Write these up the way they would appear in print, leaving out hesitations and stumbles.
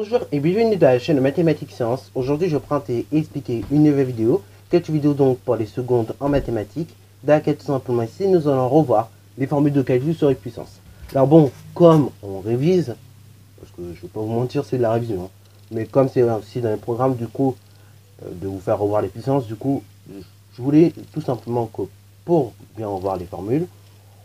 Bonjour et bienvenue dans la chaîne Mathématiques Sciences. Aujourd'hui je prends et expliquer une nouvelle vidéo. Cette vidéo donc pour les secondes en mathématiques, dans laquelle tout simplement ici nous allons revoir les formules de calcul sur les puissances. Alors bon, comme on révise, parce que je ne vais pas vous mentir c'est de la révision, hein, mais comme c'est aussi dans le programme du coup de vous faire revoir les puissances, du coup je voulais tout simplement que pour bien revoir les formules,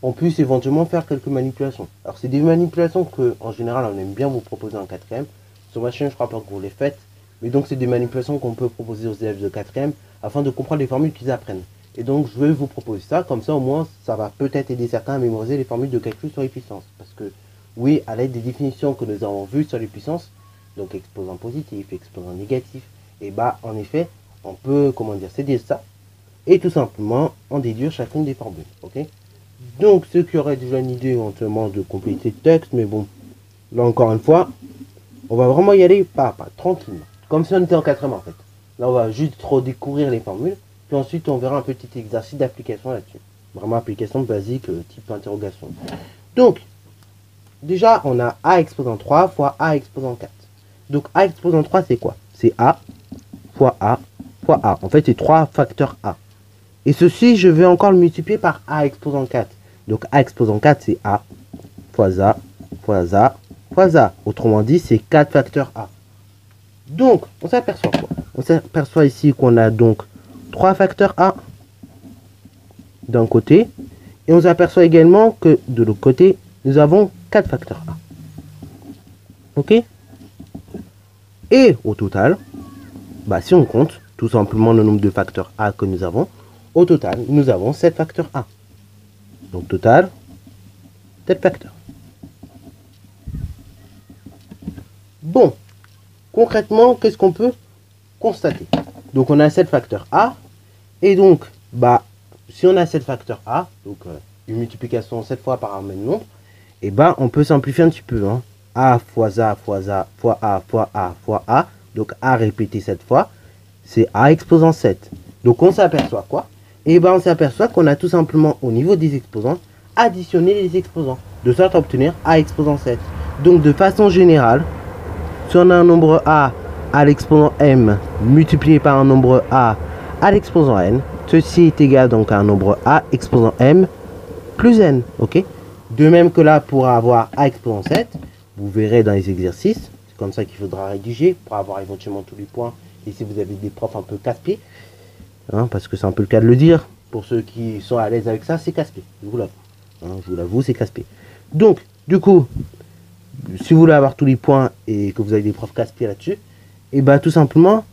on puisse éventuellement faire quelques manipulations. Alors c'est des manipulations que en général on aime bien vous proposer en 4ème. Sur ma chaîne je crois pas que vous les faites, mais donc c'est des manipulations qu'on peut proposer aux élèves de 4ème afin de comprendre les formules qu'ils apprennent. Et donc je vais vous proposer ça, comme ça au moins ça va peut-être aider certains à mémoriser les formules de calcul sur les puissances. Parce que oui, à l'aide des définitions que nous avons vues sur les puissances, donc exposant positif, exposant négatif, et bah en effet on peut comment dire s'aider ça et tout simplement en déduire chacune des formules. Ok. Donc, ceux qui auraient déjà une idée éventuellement de compléter le texte, mais bon, là encore une fois, on va vraiment y aller pas à pas, tranquillement. Comme si on était en 4ème en fait. Là, on va juste redécouvrir les formules, puis ensuite on verra un petit exercice d'application là-dessus. Vraiment application basique, type interrogation. Donc, déjà, on a a exposant 3 fois a exposant 4. Donc, a exposant 3, c'est quoi? C'est a fois a fois a. En fait, c'est 3 facteurs a. Et ceci, je vais encore le multiplier par a exposant 4. Donc a exposant 4, c'est a fois a fois a fois a. Autrement dit, c'est 4 facteurs a. Donc, on s'aperçoit quoi? On s'aperçoit ici qu'on a donc 3 facteurs a d'un côté. Et on s'aperçoit également que de l'autre côté, nous avons 4 facteurs a. Ok? Et au total, bah, si on compte tout simplement le nombre de facteurs a que nous avons, au total, nous avons 7 facteurs a. Donc, total, 7 facteurs. Bon, concrètement, qu'est-ce qu'on peut constater? Donc, on a 7 facteurs a. Et donc, bah, si on a 7 facteurs a, donc une multiplication 7 fois par un même nombre, et bah, on peut simplifier un petit peu. Hein. A fois a fois a fois a fois a fois a. Donc, a répété 7 fois, c'est a exposant 7. Donc, on s'aperçoit quoi? Et bien, on s'aperçoit qu'on a tout simplement, au niveau des exposants, additionné les exposants, de sorte à obtenir a exposant 7. Donc, de façon générale, si on a un nombre a à l'exposant m multiplié par un nombre a à l'exposant n, ceci est égal donc à un nombre a exposant m plus n. Ok. De même que là, pour avoir a exposant 7, vous verrez dans les exercices, c'est comme ça qu'il faudra rédiger pour avoir éventuellement tous les points. Et si vous avez des profs un peu casse-pieds, hein, parce que c'est un peu le cas de le dire, pour ceux qui sont à l'aise avec ça, c'est casse-pied, je vous l'avoue. Hein, je vous l'avoue, c'est casse-pied. Donc, du coup, si vous voulez avoir tous les points et que vous avez des profs casse-pieds là-dessus, et bah tout simplement,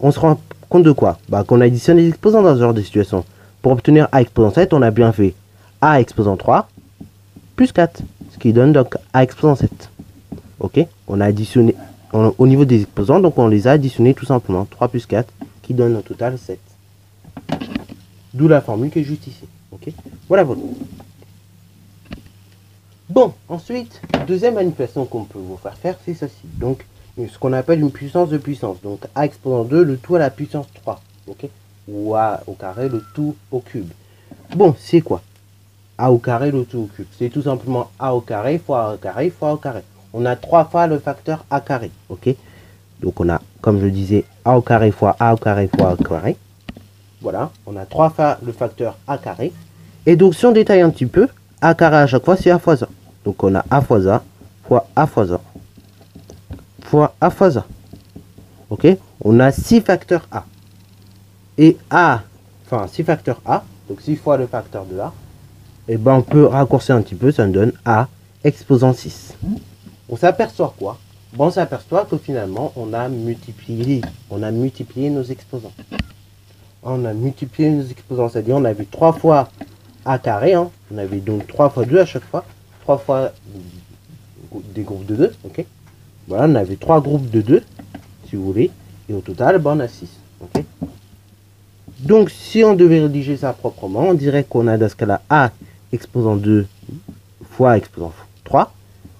on se rend compte de quoi? Bah qu'on additionne les exposants dans ce genre de situation. Pour obtenir a exposant 7, on a bien fait a exposant 3 plus 4, ce qui donne donc a exposant 7. Ok? On a additionné au niveau des exposants, donc on les a additionnés tout simplement, 3 plus 4, qui donne au total 7. D'où la formule qui est juste ici. Ok, voilà votre. Bon, ensuite, deuxième manipulation qu'on peut vous faire faire, c'est ceci. Donc, ce qu'on appelle une puissance de puissance. Donc, a exposant 2, le tout à la puissance 3. Ok, ou a au carré, le tout au cube. Bon, c'est quoi? A au carré, le tout au cube. C'est tout simplement a au carré fois a au carré fois a au carré. On a 3 fois le facteur a carré. Ok, donc on a, comme je disais, a au carré fois a au carré fois a au carré. Voilà, on a 3 fois le facteur a carré. Et donc, si on détaille un petit peu, a carré à chaque fois, c'est a fois a. Donc, on a a fois a fois a fois a fois a fois a. Ok, on a 6 facteurs a. Et a, enfin 6 facteurs a, donc 6 fois le facteur de a. Et ben, on peut raccourcir un petit peu, ça nous donne a exposant 6. On s'aperçoit quoi? Bon, on s'aperçoit que finalement, on a multiplié nos exposants. On a multiplié nos exposants, c'est-à-dire on avait 3 fois a carré, hein. On avait donc 3 fois 2 à chaque fois, 3 fois des groupes de 2, ok. Voilà, on avait 3 groupes de 2, si vous voulez, et au total, ben, on a 6, ok. Donc, si on devait rédiger ça proprement, on dirait qu'on a dans ce cas-là a exposant 2 fois a exposant 3,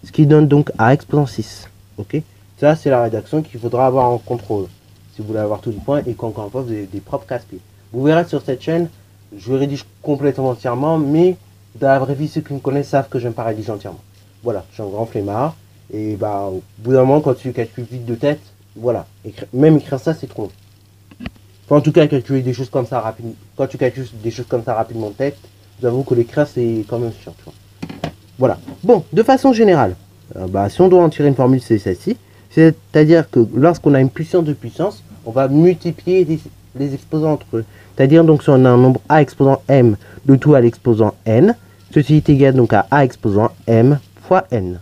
ce qui donne donc a exposant 6, ok. Ça, c'est la rédaction qu'il faudra avoir en contrôle. Si vous voulez avoir tous les points et qu'encore une fois vous avez des propres casse-pieds. Vous verrez sur cette chaîne, je rédige complètement entièrement, mais dans la vraie vie, ceux qui me connaissent savent que je n'aime pas rédiger entièrement. Voilà, je suis un grand flemmard Et bah, au bout d'un moment, quand tu calcules vite de tête, voilà. Même écrire ça, c'est trop long. Enfin, en tout cas, calculer des choses comme ça rapidement. Quand tu calcules des choses comme ça rapidement de tête, j'avoue que l'écrire, c'est quand même chiant. Tu vois. Voilà. Bon, de façon générale, bah, si on doit en tirer une formule, c'est celle-ci. C'est-à-dire que lorsqu'on a une puissance de puissance, on va multiplier les exposants entre eux. C'est-à-dire, donc, si on a un nombre a exposant m, le tout à l'exposant n, ceci est égal donc à a exposant m fois n.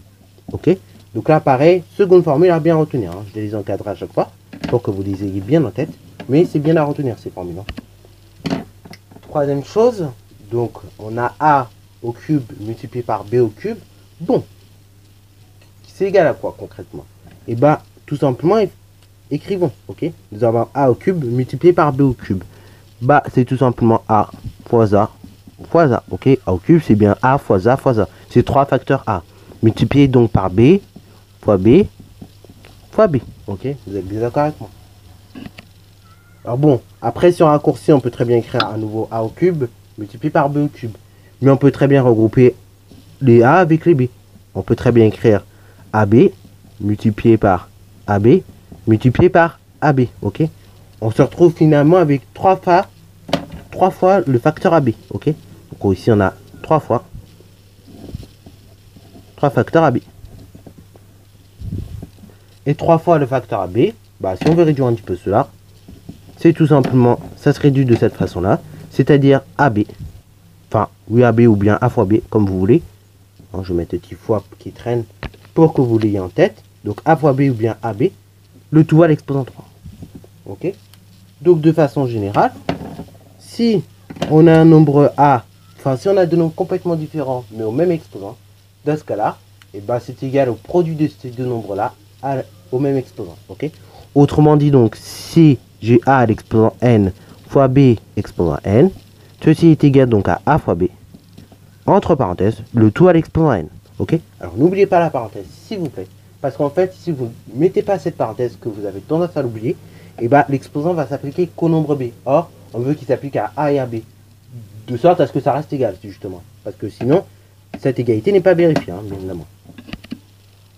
Ok. Donc là, pareil, seconde formule à bien retenir. Hein. Je les encadre à chaque fois pour que vous les ayez bien en tête. Mais c'est bien à retenir ces formules. Hein. Troisième chose, donc on a a au cube multiplié par b au cube. Bon, c'est égal à quoi concrètement? Et bah, tout simplement, écrivons. Ok. Nous avons a au cube multiplié par b au cube. Bah, c'est tout simplement a fois a fois a. Ok. A au cube, c'est bien a fois a fois a. C'est 3 facteurs a. Multiplié donc par b fois b fois b. Ok. Vous êtes bien d'accord avec moi? Alors bon, après si on raccourcit, on peut très bien écrire à nouveau a au cube multiplié par b au cube. Mais on peut très bien regrouper les a avec les b. On peut très bien écrire ab multiplié par ab multiplié par ab. Ok. On se retrouve finalement avec 3 fois le facteur ab. Ok. Donc ici on a 3 facteurs ab. Et 3 fois le facteur ab, bah, si on veut réduire un petit peu cela, c'est tout simplement, ça se réduit de cette façon-là, c'est-à-dire AB, enfin, oui, AB ou bien A fois B, comme vous voulez. Alors, je vais mettre le petit fois qui traîne pour que vous l'ayez en tête. Donc, A fois B ou bien AB, le tout à l'exposant 3. Ok. Donc, de façon générale, si on a un nombre A, enfin, si on a deux nombres complètement différents, mais au même exposant, dans ce cas-là, et ben, c'est égal au produit de ces deux nombres-là au même exposant. Ok. Autrement dit, donc, si j'ai a à l'exposant n fois b exposant n, ceci est égal donc à a fois b, entre parenthèses, le tout à l'exposant n. Ok. Alors n'oubliez pas la parenthèse, s'il vous plaît, parce qu'en fait, si vous ne mettez pas cette parenthèse, que vous avez tendance à l'oublier, et bah l'exposant va s'appliquer qu'au nombre b. Or, on veut qu'il s'applique à a et à b, de sorte à ce que ça reste égal, justement, parce que sinon, cette égalité n'est pas vérifiée, hein, bien évidemment.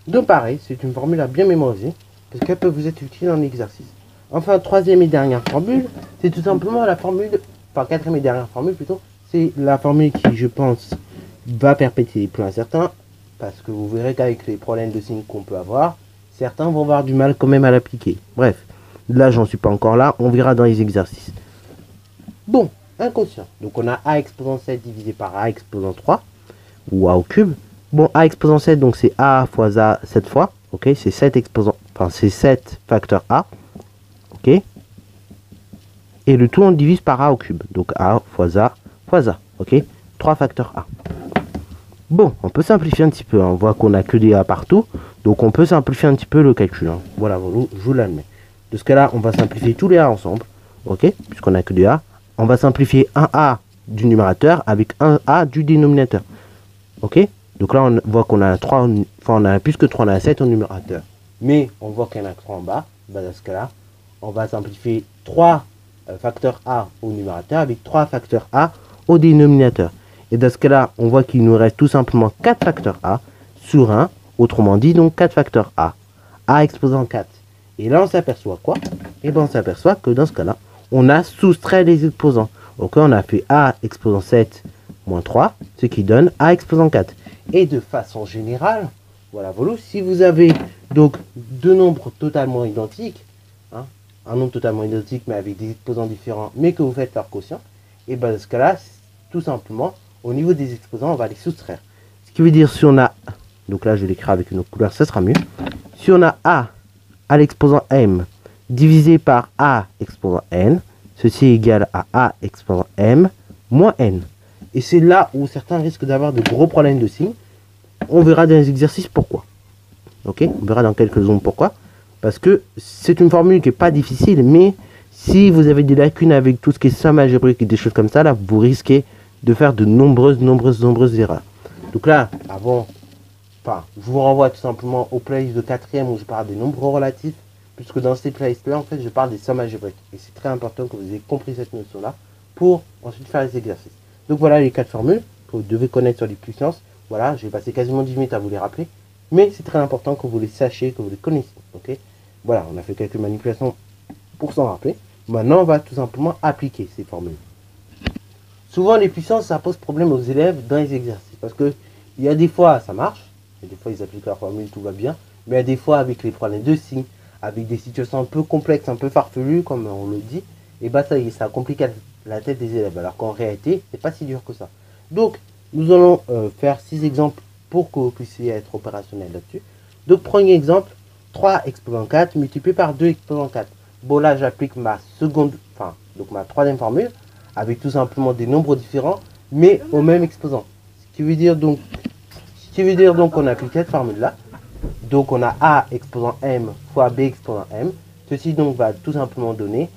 Donc pareil, c'est une formule à bien mémoriser, parce qu'elle peut vous être utile en exercice. Enfin, troisième et dernière formule, c'est tout simplement la formule, enfin quatrième et dernière formule plutôt, c'est la formule qui, je pense, va perpétuer les plans incertains, parce que vous verrez qu'avec les problèmes de signes qu'on peut avoir, certains vont avoir du mal quand même à l'appliquer. Bref, là j'en suis pas encore là, on verra dans les exercices. Bon, inconscient. Donc on a a exposant 7 divisé par a exposant 3, ou a au cube. Bon, a exposant 7, donc c'est a fois a 7 fois, ok, c'est 7 exposants, enfin c'est 7 facteurs a. Ok. Et le tout on le divise par a au cube. Donc a fois a fois a. Ok. 3 facteurs a. Bon, on peut simplifier un petit peu. Hein. On voit qu'on n'a que des a partout. Donc on peut simplifier un petit peu le calcul. Hein. Voilà, je vous l'admets. De ce cas-là, on va simplifier tous les a ensemble. Ok. Puisqu'on n'a que des a. On va simplifier un a du numérateur avec un a du dénominateur. Ok. Donc là, on voit qu'on a 3, enfin on a plus que 3, on a 7 au numérateur. Mais on voit qu'il y en a que 3 en bas. Bah, dans ce cas-là, on va simplifier 3 facteurs a au numérateur avec 3 facteurs a au dénominateur. Et dans ce cas-là, on voit qu'il nous reste tout simplement 4 facteurs a sur 1. Autrement dit, donc 4 facteurs a exposant 4. Et là, on s'aperçoit quoi? Et bien, on s'aperçoit que dans ce cas-là, on a soustrait les exposants. Donc, on a fait a exposant 7 moins 3, ce qui donne a exposant 4. Et de façon générale, voilà, si vous avez donc deux nombres totalement identiques, hein, un nombre totalement identique mais avec des exposants différents, mais que vous faites leur quotient, et bien dans ce cas-là, tout simplement, au niveau des exposants, on va les soustraire. Ce qui veut dire si on a, donc là je l'écris avec une autre couleur, ça sera mieux. Si on a a à l'exposant m divisé par a exposant n, ceci est égal à a exposant m moins n. Et c'est là où certains risquent d'avoir de gros problèmes de signes. On verra dans les exercices pourquoi. Ok, on verra dans quelques secondes pourquoi. Parce que c'est une formule qui n'est pas difficile, mais si vous avez des lacunes avec tout ce qui est somme algébrique et des choses comme ça, là, vous risquez de faire de nombreuses erreurs. Donc là, je vous renvoie tout simplement au playlist de 4e où je parle des nombres relatifs, puisque dans ces playlists-là, en fait, je parle des sommes algébriques. Et c'est très important que vous ayez compris cette notion-là pour ensuite faire les exercices. Donc voilà les 4 formules que vous devez connaître sur les puissances. Voilà, j'ai passé quasiment 10 minutes à vous les rappeler. mais c'est très important que vous les sachiez, que vous les connaissiez. Ok, voilà, on a fait quelques manipulations pour s'en rappeler. Maintenant, on va tout simplement appliquer ces formules. Souvent, les puissances, ça pose problème aux élèves dans les exercices. Parce que il y a des fois, ça marche. Et des fois, ils appliquent leur formule, tout va bien. Mais il y a des fois, avec les problèmes de signes, avec des situations un peu complexes, un peu farfelues, comme on le dit, et bah ça y est, ça complique la tête des élèves. Alors qu'en réalité, c'est pas si dur que ça. Donc, nous allons faire 6 exemples pour que vous puissiez être opérationnel là-dessus. Donc, premier exemple, 3 exposant 4 multiplié par 2 exposant 4. Bon, là, j'applique ma donc ma troisième formule, avec tout simplement des nombres différents, mais au même exposant. Ce qui veut dire donc qu'on applique cette formule-là. Donc, on a A exposant M fois B exposant M. Ceci donc va tout simplement donner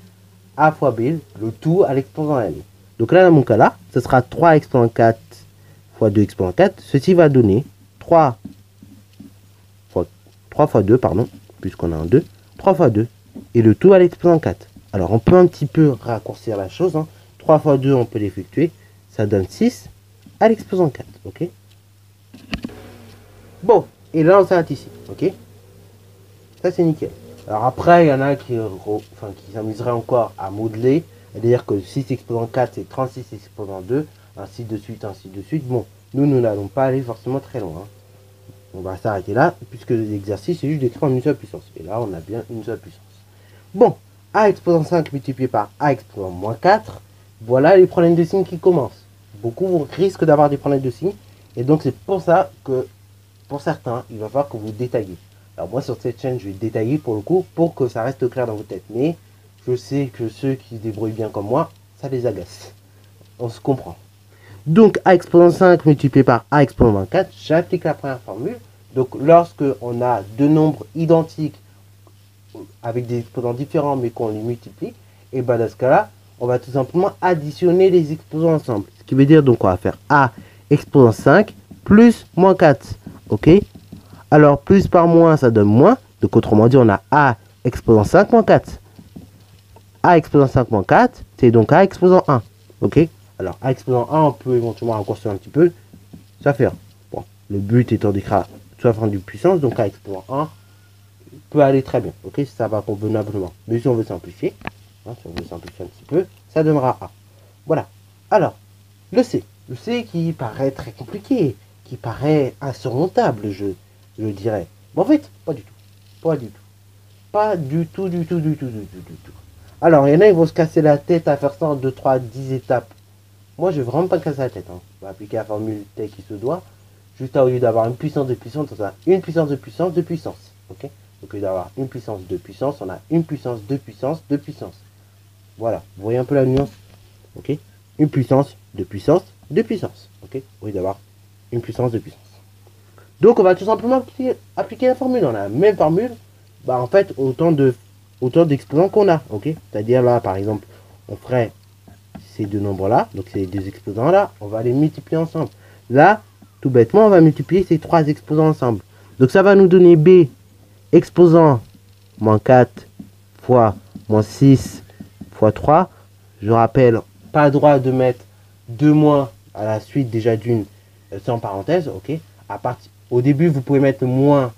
A fois B, le tout à l'exposant M. Donc là, dans mon cas là, ce sera 3 exposant 4 fois 2 exposant 4. Ceci va donner 3 fois 2, pardon, puisqu'on a un 2. 3 fois 2. Et le tout à l'exposant 4. Alors, on peut un petit peu raccourcir la chose. 3 fois 2, on peut l'effectuer. Ça donne 6 à l'exposant 4. Ok. Bon, et là, on s'arrête ici. Ok. Ça, c'est nickel. Alors après, il y en a qui s'amuseraient encore à modeler. C'est-à-dire que 6 exposant 4, c'est 36 exposant 2. Ainsi de suite, ainsi de suite. Bon, nous n'allons pas aller forcément très loin. On va s'arrêter là, puisque l'exercice, c'est juste d'écrire en une seule puissance. Et là, on a bien une seule puissance. Bon, A exposant 5 multiplié par A exposant moins 4. Voilà les problèmes de signes qui commencent. Beaucoup risquent d'avoir des problèmes de signes. Et donc, c'est pour ça que, pour certains, il va falloir que vous détaillez. Alors moi, sur cette chaîne, je vais détailler pour le coup, pour que ça reste clair dans vos têtes. Mais je sais que ceux qui se débrouillent bien comme moi, ça les agace. On se comprend. Donc, A exposant 5 multiplié par A exposant 24, j'applique la première formule. Donc, lorsque on a deux nombres identiques, avec des exposants différents, mais qu'on les multiplie, et ben dans ce cas-là, on va tout simplement additionner les exposants ensemble. Ce qui veut dire, donc, on va faire A exposant 5 plus moins 4. Ok? Alors, plus par moins, ça donne moins. Donc, autrement dit, on a A exposant 5 moins 4. A exposant 5 moins 4, c'est donc A exposant 1. Ok? Alors, A exposant 1, on peut éventuellement raccourcir un petit peu. Ça fait 1. Bon, le but étant d'écrire soit fin du puissance, donc A exposant 1 peut aller très bien. Ok? Ça va convenablement. Mais si on veut simplifier, si on veut simplifier un petit peu, ça donnera A. Voilà. Alors, le C. Le C qui paraît très compliqué, qui paraît insurmontable, je dirais. Mais en fait, pas du tout. Pas du tout. Pas du tout, du tout, du tout, du tout, du tout. Alors, il y en a, ils vont se casser la tête à faire ça en 2, 3, 10 étapes. Moi, je vais vraiment pas casser la tête. On va appliquer la formule telle qui se doit. Juste au lieu d'avoir une puissance de puissance, on a une puissance de puissance de puissance. Ok? Donc, au lieu d'avoir une puissance de puissance, on a une puissance de puissance de puissance. Voilà. Vous voyez un peu la nuance? Ok? Une puissance de puissance de puissance. Ok? Au lieu d'avoir une puissance de puissance. Donc, on va tout simplement appliquer la formule. On a la même formule. Bah, en fait, autant d'exposants qu'on a. Ok? C'est-à-dire là, par exemple, on ferait ces deux nombres-là. Donc, ces deux exposants-là. On va les multiplier ensemble. Là, tout bêtement, on va multiplier ces trois exposants ensemble. Donc, ça va nous donner B exposant moins 4 fois moins 6 fois 3. Je rappelle, pas le droit de mettre 2 moins à la suite déjà d'une sans parenthèse. Ok? Au début, vous pouvez mettre moins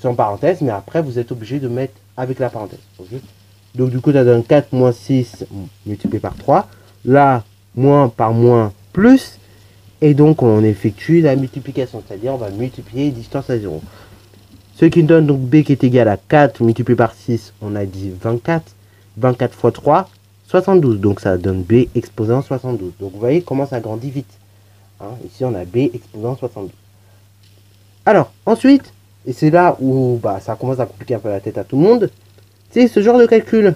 sans parenthèse, mais après, vous êtes obligé de mettre avec la parenthèse. Okay? Donc, du coup, ça donne 4 moins 6 multiplié par 3. Là, moins par moins plus. Et donc, on effectue la multiplication. C'est-à-dire, on va multiplier les distances à 0. Ce qui donne donc B qui est égal à 4 multiplié par 6. On a dit 24. 24 fois 3, 72. Donc, ça donne B exposant 72. Donc, vous voyez comment ça grandit vite. Ici, on a B exposant 72. Alors, ensuite, et c'est là où ça commence à compliquer un peu la tête à tout le monde, c'est ce genre de calcul.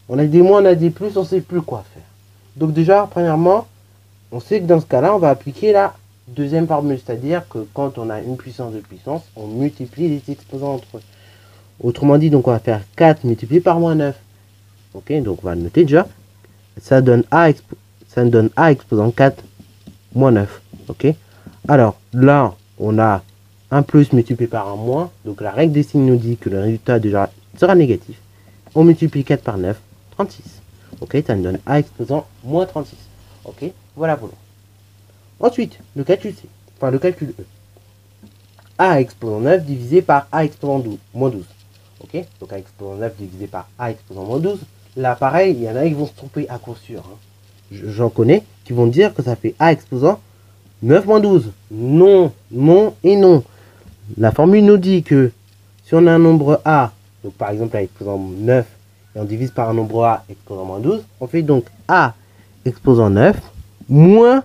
On a des moins, on a des plus, on ne sait plus quoi faire. Donc déjà, premièrement, on sait que dans ce cas-là, on va appliquer la deuxième formule. C'est-à-dire que quand on a une puissance de puissance, on multiplie les exposants entre eux. Autrement dit, donc on va faire 4 multiplié par moins 9. Ok, donc on va le noter déjà. Ça donne A exposant 4 moins 9. Ok. Alors là, on a un plus multiplié par un moins. Donc la règle des signes nous dit que le résultat déjà sera négatif. On multiplie 4 par 9, 36. Ok, ça nous donne A exposant moins 36. Ok, voilà. Ensuite, le calcul C. Enfin, le calcul E. a exposant 9 divisé par a exposant 12, moins 12. Ok, donc a exposant 9 divisé par a exposant moins 12. Là, pareil, il y en a qui vont se tromper à coup sûr. J'en connais qui vont dire que ça fait a exposant 9 moins 12. Non, non et non. La formule nous dit que si on a un nombre a, donc par exemple a exposant 9, et on divise par un nombre a exposant moins 12, on fait donc a exposant 9 moins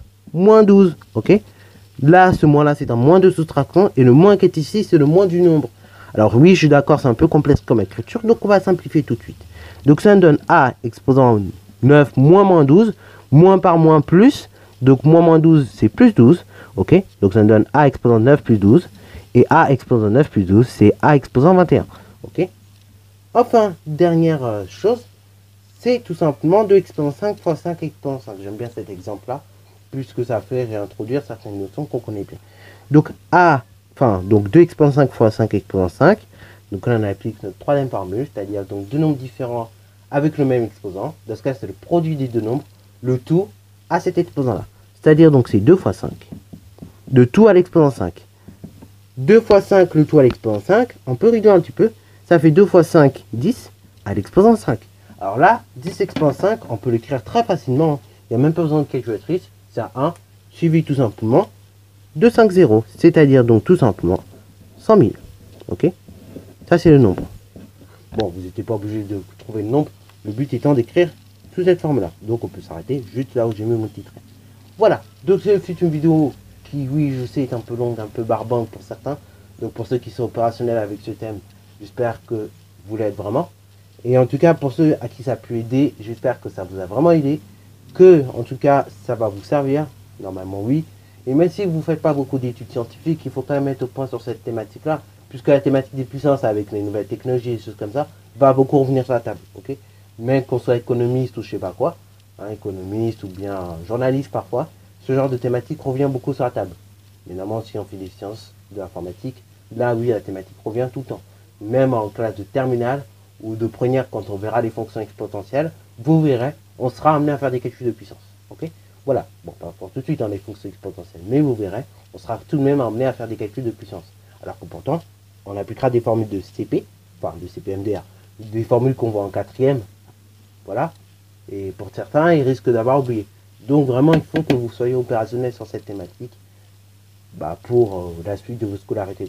12. Ok, là, ce moins-là, c'est un moins de soustraction, et le moins qui est ici, c'est le moins du nombre. Alors oui, je suis d'accord, c'est un peu complexe comme écriture, donc on va simplifier tout de suite. Donc ça nous donne a exposant 9 moins 12, moins par moins plus, donc moins 12, c'est plus 12, ok. Donc ça nous donne a exposant 9 plus 12, et a exposant 9 plus 12, c'est a exposant 21, ok. Enfin, dernière chose, c'est tout simplement 2 exposant 5 fois 5 exposant 5. J'aime bien cet exemple-là, puisque ça fait réintroduire certaines notions qu'on connaît bien. Donc, donc 2 exposant 5 fois 5 exposant 5. Donc là, on applique notre troisième formule, c'est-à-dire donc deux nombres différents avec le même exposant. Dans ce cas, c'est le produit des deux nombres, le tout à cet exposant-là. C'est-à-dire donc c'est 2 fois 5. De tout à l'exposant 5. 2 fois 5, le tout à l'exposant 5. On peut réduire un petit peu. Ça fait 2 fois 5, 10 à l'exposant 5. Alors là, 10 exposant 5, on peut l'écrire très facilement. Il n'y a même pas besoin de calculatrice. C'est 1 suivi tout simplement de 5 zéros. C'est-à-dire donc tout simplement 100 000. Ok, ça c'est le nombre. Bon, vous n'étiez pas obligé de trouver le nombre. Le but étant d'écrire sous cette forme-là. Donc on peut s'arrêter juste là où j'ai mis mon titre. Voilà. Donc c'est une vidéo qui, oui, je sais, est un peu longue, un peu barbante pour certains. Donc pour ceux qui sont opérationnels avec ce thème, j'espère que vous l'êtes vraiment. Et en tout cas, pour ceux à qui ça a pu aider, j'espère que ça vous a vraiment aidé. Que, en tout cas, ça va vous servir. Normalement, oui. Et même si vous ne faites pas beaucoup d'études scientifiques, il faut quand même mettre au point sur cette thématique-là. Puisque la thématique des puissances avec les nouvelles technologies et des choses comme ça, va beaucoup revenir sur la table. Ok, même qu'on soit économiste ou je sais pas quoi, hein, économiste ou bien journaliste parfois, ce genre de thématique revient beaucoup sur la table. Évidemment, si on fait des sciences de l'informatique, là, oui, la thématique revient tout le temps. Même en classe de terminale ou de première, quand on verra les fonctions exponentielles, vous verrez, on sera amené à faire des calculs de puissance. Ok, voilà, bon, pas pour tout de suite dans les fonctions exponentielles, mais vous verrez, on sera tout de même amené à faire des calculs de puissance. Alors que pourtant, on appliquera des formules de CP, enfin de CPMDR, des formules qu'on voit en quatrième, voilà, et pour certains, ils risquent d'avoir oublié. Donc vraiment, il faut que vous soyez opérationnel sur cette thématique pour la suite de vos scolarités,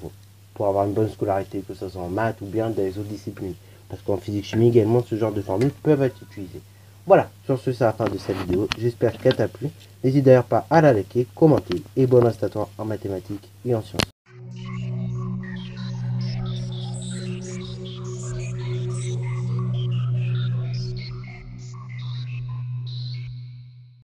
pour avoir une bonne scolarité, que ce soit en maths ou bien dans les autres disciplines. Parce qu'en physique-chimie également, ce genre de formules peuvent être utilisées. Voilà, sur ce, c'est la fin de cette vidéo. J'espère qu'elle t'a plu. N'hésite d'ailleurs pas à la liker, commenter et bonne reste à toi en mathématiques et en sciences.